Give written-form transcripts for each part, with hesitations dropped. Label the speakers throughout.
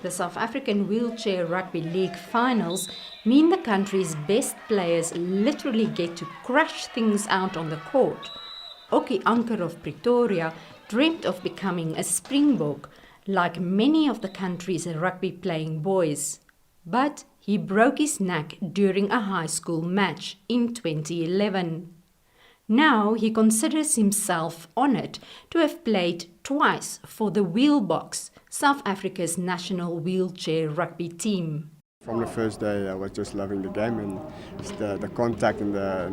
Speaker 1: The South African Wheelchair Rugby League finals mean the country's best players literally get to crash things out on the court. Oki Anker of Pretoria dreamt of becoming a Springbok, like many of the country's rugby-playing boys. But he broke his neck during a high school match in 2011. Now he considers himself honoured to have played twice for the Springboks, South Africa's national wheelchair rugby team.
Speaker 2: From the first day I was just loving the game, and the contact and the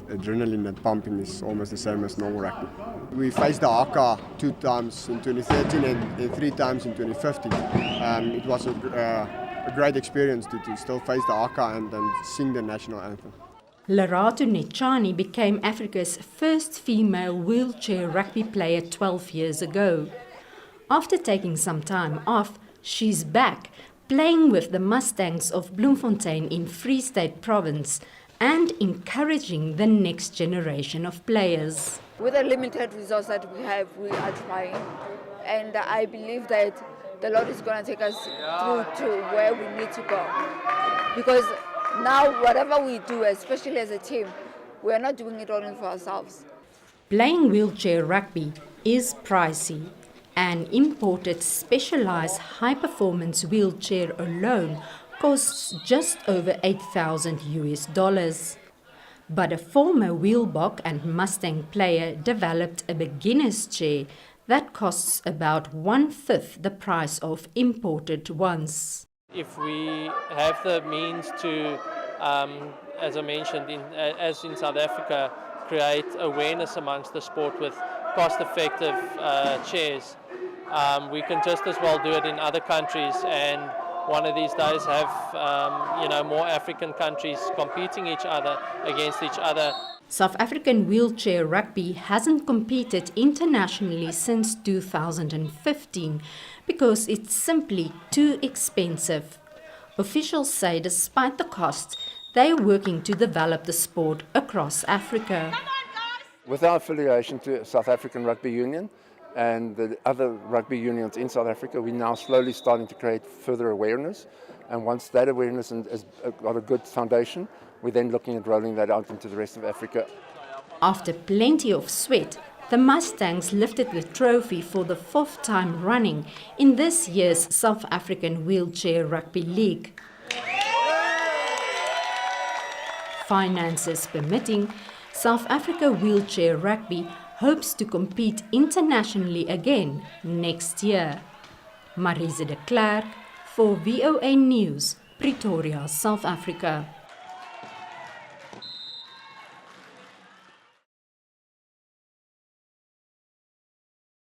Speaker 2: adrenaline that pumping is almost the same as normal rugby. We faced the Haka 2 times in 2013 and 3 times in 2015. It was a great experience to still face the Haka and sing the national anthem.
Speaker 1: Lerato Nechani became Africa's first female wheelchair rugby player 12 years ago. After taking some time off, she's back, playing with the Mustangs of Bloemfontein in Free State Province and encouraging the next generation of players.
Speaker 3: With the limited resources that we have, we are trying, and I believe that the Lord is going to take us through to where we need to go. Because now whatever we do, especially as a team, we are not doing it only for ourselves.
Speaker 1: Playing wheelchair rugby is pricey. An imported specialized high-performance wheelchair alone costs just over $8,000. But a former Wheelbok and Mustang player developed a beginner's chair that costs about 1/5 the price of imported ones.
Speaker 4: If we have the means to, as I mentioned, as in South Africa, create awareness amongst the sport with cost-effective chairs, we can just as well do it in other countries, and one of these days have more African countries competing against each other.
Speaker 1: South African wheelchair rugby hasn't competed internationally since 2015 because it's simply too expensive. Officials say despite the costs, they're working to develop the sport across Africa.
Speaker 5: With our affiliation to South African Rugby Union and the other rugby unions in South Africa, we're now slowly starting to create further awareness. And once that awareness has got a good foundation, we're then looking at rolling that out into the rest of Africa.
Speaker 1: After plenty of sweat, the Mustangs lifted the trophy for the 4th time running in this year's South African Wheelchair Rugby League. Finances permitting, South Africa Wheelchair Rugby hopes to compete internationally again next year. Marize de Klerk for VOA News, Pretoria, South Africa.